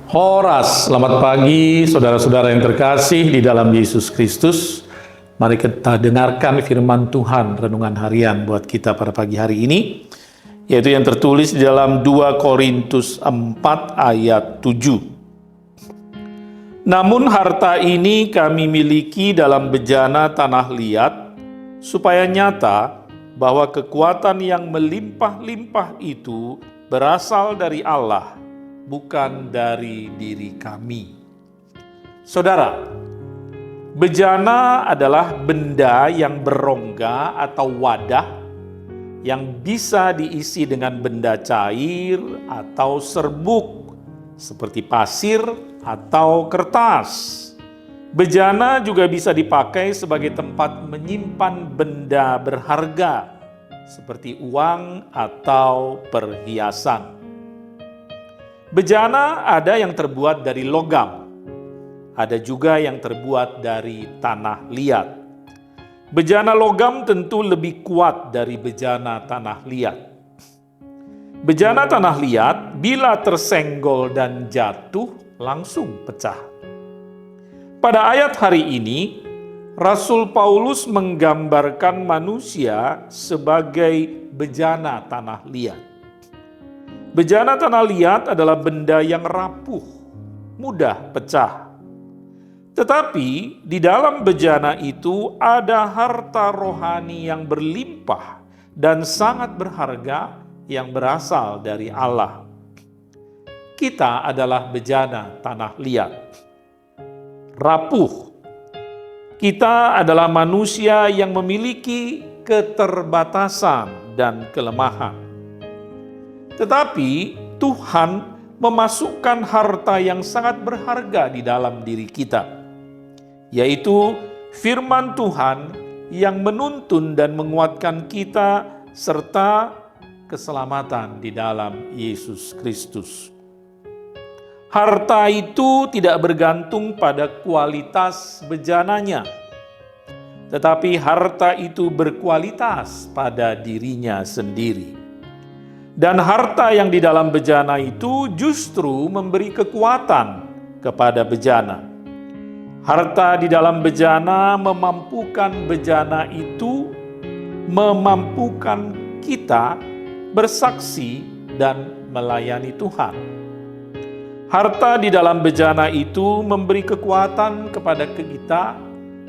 Horas, selamat pagi saudara-saudara yang terkasih di dalam Yesus Kristus. Mari kita dengarkan firman Tuhan renungan harian buat kita pada pagi hari ini, yaitu yang tertulis di dalam 2 Korintus 4 ayat 7. Namun harta ini kami miliki dalam bejana tanah liat, supaya nyata bahwa kekuatan yang melimpah-limpah itu berasal dari Allah, bukan dari diri kami. Saudara, bejana adalah benda yang berongga atau wadah yang bisa diisi dengan benda cair atau serbuk seperti pasir atau kertas. Bejana juga bisa dipakai sebagai tempat menyimpan benda berharga seperti uang atau perhiasan. Bejana ada yang terbuat dari logam, ada juga yang terbuat dari tanah liat. Bejana logam tentu lebih kuat dari bejana tanah liat. Bejana tanah liat bila tersenggol dan jatuh langsung pecah. Pada ayat hari ini, Rasul Paulus menggambarkan manusia sebagai bejana tanah liat. Bejana tanah liat adalah benda yang rapuh, mudah pecah. Tetapi di dalam bejana itu ada harta rohani yang berlimpah dan sangat berharga yang berasal dari Allah. Kita adalah bejana tanah liat, rapuh. Kita adalah manusia yang memiliki keterbatasan dan kelemahan. Tetapi Tuhan memasukkan harta yang sangat berharga di dalam diri kita, yaitu firman Tuhan yang menuntun dan menguatkan kita serta keselamatan di dalam Yesus Kristus. Harta itu tidak bergantung pada kualitas bejananya, tetapi harta itu berkualitas pada dirinya sendiri. Dan harta yang di dalam bejana itu justru memberi kekuatan kepada bejana. Harta di dalam bejana memampukan bejana itu, memampukan kita bersaksi dan melayani Tuhan. Harta di dalam bejana itu memberi kekuatan kepada kita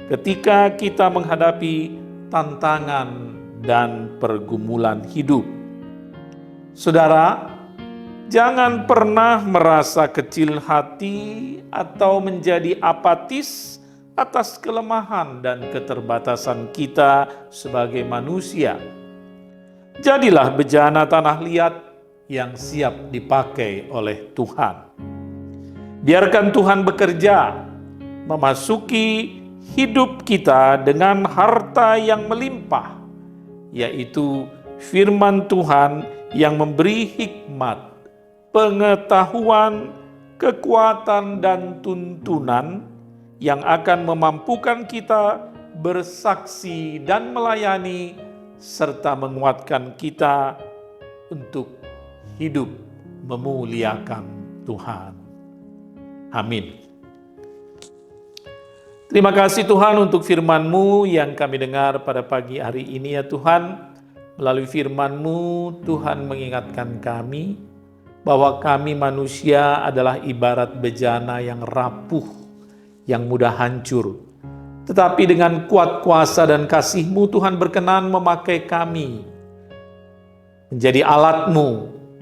ketika kita menghadapi tantangan dan pergumulan hidup. Saudara, jangan pernah merasa kecil hati atau menjadi apatis atas kelemahan dan keterbatasan kita sebagai manusia. Jadilah bejana tanah liat yang siap dipakai oleh Tuhan. Biarkan Tuhan bekerja, memasuki hidup kita dengan harta yang melimpah, yaitu firman Tuhan yang memberi hikmat, pengetahuan, kekuatan, dan tuntunan yang akan memampukan kita bersaksi dan melayani serta menguatkan kita untuk hidup memuliakan Tuhan. Amin. Terima kasih Tuhan untuk firman-Mu yang kami dengar pada pagi hari ini ya Tuhan. Melalui firman-Mu, Tuhan mengingatkan kami bahwa kami manusia adalah ibarat bejana yang rapuh, yang mudah hancur. Tetapi dengan kuat kuasa dan kasih-Mu, Tuhan berkenan memakai kami menjadi alat-Mu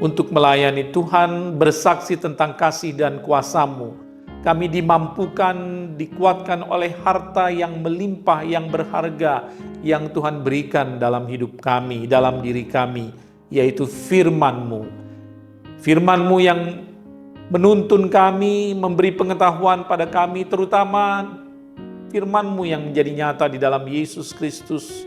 untuk melayani Tuhan, bersaksi tentang kasih dan kuasa-Mu. Kami dimampukan, dikuatkan oleh harta yang melimpah, yang berharga, yang Tuhan berikan dalam hidup kami, dalam diri kami, yaitu firman-Mu. Firman-Mu yang menuntun kami, memberi pengetahuan pada kami, terutama firman-Mu yang menjadi nyata di dalam Yesus Kristus,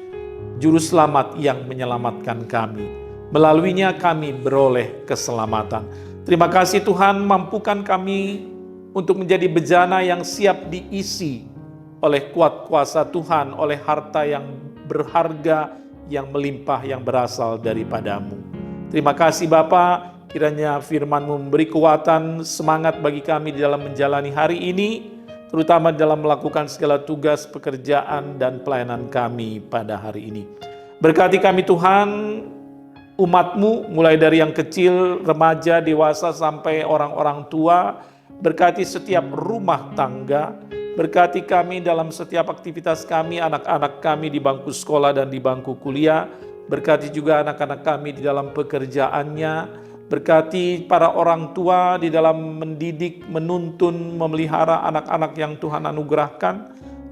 Juru Selamat yang menyelamatkan kami. Melaluinya kami beroleh keselamatan. Terima kasih Tuhan, mampukan kami untuk menjadi bejana yang siap diisi oleh kuat kuasa Tuhan, oleh harta yang berharga, yang melimpah, yang berasal daripada-Mu. Terima kasih Bapa, Kiranya firman-Mu memberi kekuatan, semangat bagi kami di dalam menjalani hari ini, terutama dalam melakukan segala tugas, pekerjaan, dan pelayanan kami pada hari ini. Berkati kami Tuhan, umat-Mu, mulai dari yang kecil, remaja, dewasa, sampai orang-orang tua. Berkati setiap rumah tangga, berkati kami dalam setiap aktivitas kami, anak-anak kami di bangku sekolah dan di bangku kuliah. Berkati juga anak-anak kami di dalam pekerjaannya. Berkati para orang tua di dalam mendidik, menuntun, memelihara anak-anak yang Tuhan anugerahkan,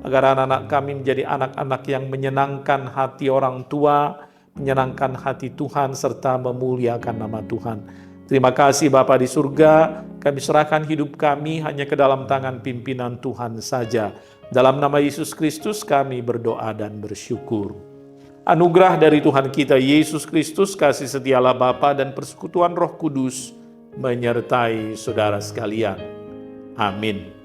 agar anak-anak kami menjadi anak-anak yang menyenangkan hati orang tua, menyenangkan hati Tuhan, serta memuliakan nama Tuhan. Terima kasih Bapa di surga, kami serahkan hidup kami hanya ke dalam tangan pimpinan Tuhan saja. Dalam nama Yesus Kristus kami berdoa dan bersyukur. Anugerah dari Tuhan kita Yesus Kristus, kasih setia Allah Bapa dan persekutuan Roh Kudus menyertai saudara sekalian. Amin.